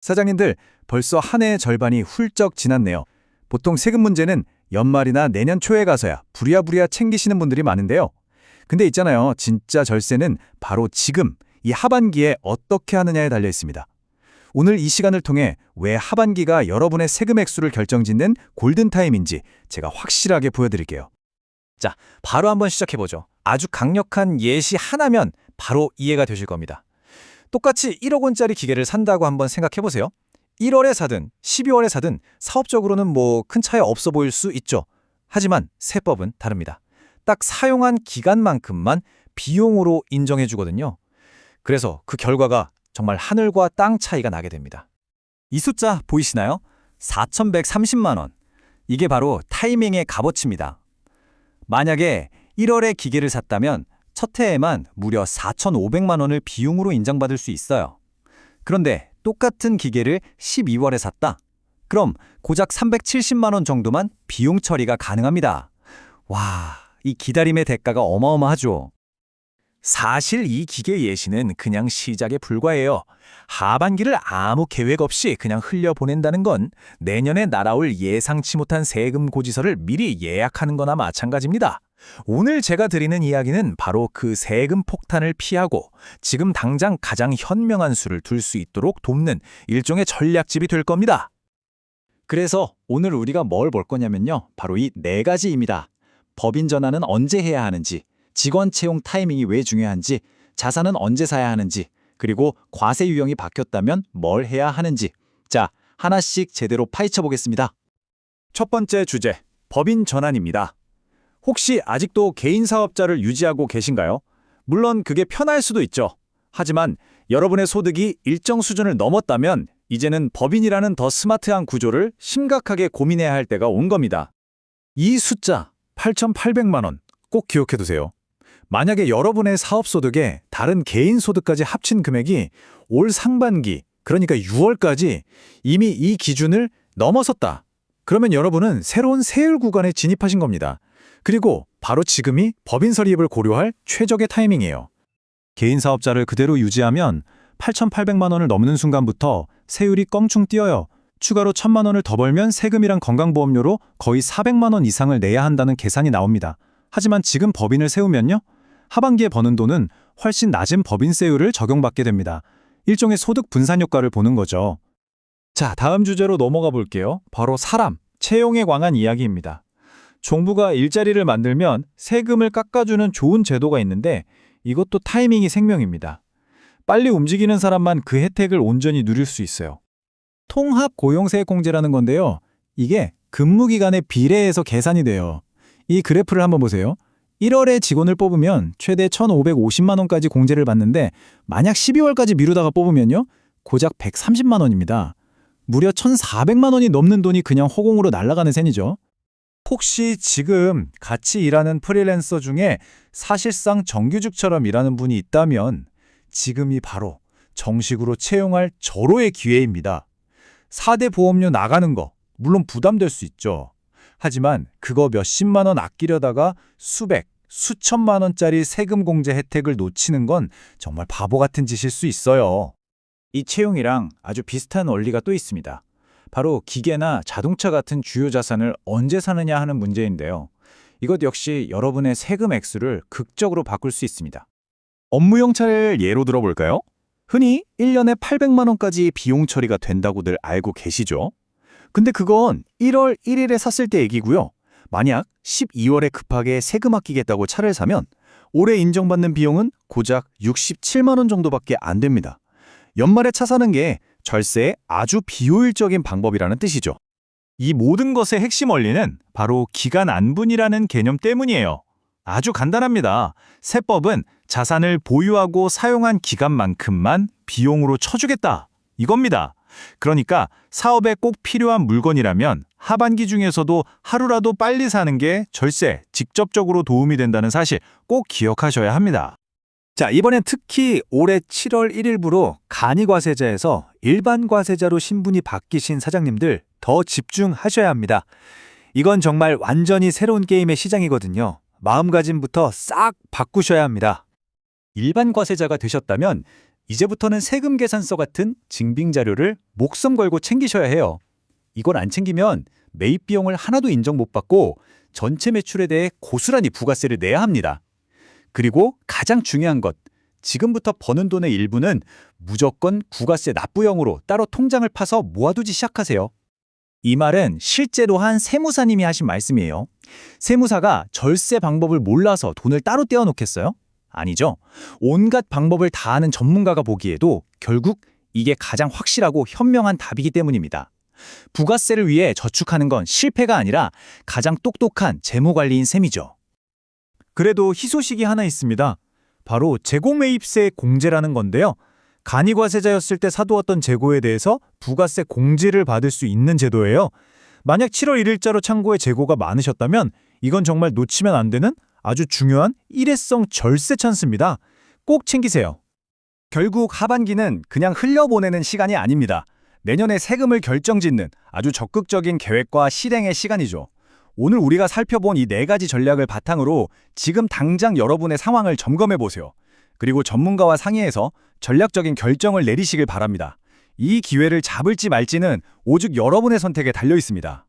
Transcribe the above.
사장님들, 벌써 한 해의 절반이 훌쩍 지났네요. 보통 세금 문제는 연말이나 내년 초에 가서야 부랴부랴 챙기시는 분들이 많은데요. 근데 있잖아요. 진짜 절세는 바로 지금, 이 하반기에 어떻게 하느냐에 달려 있습니다. 오늘 이 시간을 통해 왜 하반기가 여러분의 세금 액수를 결정짓는 골든타임인지 제가 확실하게 보여드릴게요. 자, 바로 한번 시작해보죠. 아주 강력한 예시 하나면 바로 이해가 되실 겁니다. 똑같이 1억 원짜리 기계를 산다고 한번 생각해보세요. 1월에 사든 12월에 사든 사업적으로는 뭐 큰 차이 없어 보일 수 있죠. 하지만 세법은 다릅니다. 딱 사용한 기간만큼만 비용으로 인정해주거든요. 그래서 그 결과가 정말 하늘과 땅 차이가 나게 됩니다. 이 숫자 보이시나요? 4,130만 원. 이게 바로 타이밍의 값어치입니다. 만약에 1월에 기계를 샀다면 첫 해에만 무려 4,500만 원을 비용으로 인정받을 수 있어요. 그런데 똑같은 기계를 12월에 샀다? 그럼 고작 370만 원 정도만 비용 처리가 가능합니다. 와, 이 기다림의 대가가 어마어마하죠. 사실 이 기계 예시는 그냥 시작에 불과해요. 하반기를 아무 계획 없이 그냥 흘려보낸다는 건 내년에 날아올 예상치 못한 세금 고지서를 미리 예약하는 거나 마찬가지입니다. 오늘 제가 드리는 이야기는 바로 그 세금 폭탄을 피하고 지금 당장 가장 현명한 수를 둘 수 있도록 돕는 일종의 전략집이 될 겁니다. 그래서 오늘 우리가 뭘 볼 거냐면요. 바로 이 네 가지입니다. 법인 전환은 언제 해야 하는지, 직원 채용 타이밍이 왜 중요한지, 자산은 언제 사야 하는지, 그리고 과세 유형이 바뀌었다면 뭘 해야 하는지. 자, 하나씩 제대로 파헤쳐 보겠습니다. 첫 번째 주제, 법인 전환입니다. 혹시 아직도 개인 사업자를 유지하고 계신가요? 물론 그게 편할 수도 있죠. 하지만 여러분의 소득이 일정 수준을 넘었다면 이제는 법인이라는 더 스마트한 구조를 심각하게 고민해야 할 때가 온 겁니다. 이 숫자 8,800만 원 꼭 기억해두세요. 만약에 여러분의 사업 소득에 다른 개인 소득까지 합친 금액이 올 상반기, 그러니까 6월까지 이미 이 기준을 넘어섰다. 그러면 여러분은 새로운 세율 구간에 진입하신 겁니다. 그리고 바로 지금이 법인 설립을 고려할 최적의 타이밍이에요. 개인 사업자를 그대로 유지하면 8,800만 원을 넘는 순간부터 세율이 껑충 뛰어요. 추가로 1,000만 원을 더 벌면 세금이랑 건강보험료로 거의 400만 원 이상을 내야 한다는 계산이 나옵니다. 하지만 지금 법인을 세우면요, 하반기에 버는 돈은 훨씬 낮은 법인세율을 적용받게 됩니다. 일종의 소득 분산 효과를 보는 거죠. 자, 다음 주제로 넘어가 볼게요. 바로 사람, 채용에 관한 이야기입니다. 정부가 일자리를 만들면 세금을 깎아주는 좋은 제도가 있는데 이것도 타이밍이 생명입니다. 빨리 움직이는 사람만 그 혜택을 온전히 누릴 수 있어요. 통합고용세액공제라는 건데요. 이게 근무기간에 비례해서 계산이 돼요. 이 그래프를 한번 보세요. 1월에 직원을 뽑으면 최대 1,550만 원까지 공제를 받는데 만약 12월까지 미루다가 뽑으면요, 고작 130만 원입니다. 무려 1,400만 원이 넘는 돈이 그냥 허공으로 날아가는 셈이죠. 혹시 지금 같이 일하는 프리랜서 중에 사실상 정규직처럼 일하는 분이 있다면 지금이 바로 정식으로 채용할 절호의 기회입니다. 4대 보험료 나가는 거 물론 부담될 수 있죠. 하지만 그거 몇십만 원 아끼려다가 수백, 수천만 원짜리 세금 공제 혜택을 놓치는 건 정말 바보 같은 짓일 수 있어요. 이 채용이랑 아주 비슷한 원리가 또 있습니다. 바로 기계나 자동차 같은 주요 자산을 언제 사느냐 하는 문제인데요. 이것 역시 여러분의 세금 액수를 극적으로 바꿀 수 있습니다. 업무용 차를 예로 들어볼까요? 흔히 1년에 800만 원까지 비용 처리가 된다고들 알고 계시죠? 근데 그건 1월 1일에 샀을 때 얘기고요. 만약 12월에 급하게 세금 아끼겠다고 차를 사면 올해 인정받는 비용은 고작 67만 원 정도밖에 안 됩니다. 연말에 차 사는 게 절세의 아주 비효율적인 방법이라는 뜻이죠. 이 모든 것의 핵심 원리는 바로 기간 안분이라는 개념 때문이에요. 아주 간단합니다. 세법은 자산을 보유하고 사용한 기간만큼만 비용으로 쳐주겠다, 이겁니다. 그러니까 사업에 꼭 필요한 물건이라면 하반기 중에서도 하루라도 빨리 사는 게 절세, 직접적으로 도움이 된다는 사실 꼭 기억하셔야 합니다. 자, 이번엔 특히 올해 7월 1일부로 간이과세자에서 일반과세자로 신분이 바뀌신 사장님들 더 집중하셔야 합니다. 이건 정말 완전히 새로운 게임의 시장이거든요. 마음가짐부터 싹 바꾸셔야 합니다. 일반과세자가 되셨다면 이제부터는 세금 계산서 같은 증빙 자료를 목숨 걸고 챙기셔야 해요. 이걸 안 챙기면 매입 비용을 하나도 인정 못 받고 전체 매출에 대해 고스란히 부가세를 내야 합니다. 그리고 가장 중요한 것, 지금부터 버는 돈의 일부는 무조건 부가세 납부용으로 따로 통장을 파서 모아두기 시작하세요. 이 말은 실제로 한 세무사님이 하신 말씀이에요. 세무사가 절세 방법을 몰라서 돈을 따로 떼어놓겠어요? 아니죠. 온갖 방법을 다 아는 전문가가 보기에도 결국 이게 가장 확실하고 현명한 답이기 때문입니다. 부가세를 위해 저축하는 건 실패가 아니라 가장 똑똑한 재무관리인 셈이죠. 그래도 희소식이 하나 있습니다. 바로 재고매입세 공제라는 건데요. 간이과세자였을 때 사두었던 재고에 대해서 부가세 공제를 받을 수 있는 제도예요. 만약 7월 1일자로 창고에 재고가 많으셨다면 이건 정말 놓치면 안 되는 아주 중요한 일회성 절세 찬스입니다. 꼭 챙기세요. 결국 하반기는 그냥 흘려보내는 시간이 아닙니다. 내년에 세금을 결정짓는 아주 적극적인 계획과 실행의 시간이죠. 오늘 우리가 살펴본 이 4가지 전략을 바탕으로 지금 당장 여러분의 상황을 점검해 보세요. 그리고 전문가와 상의해서 전략적인 결정을 내리시길 바랍니다. 이 기회를 잡을지 말지는 오직 여러분의 선택에 달려 있습니다.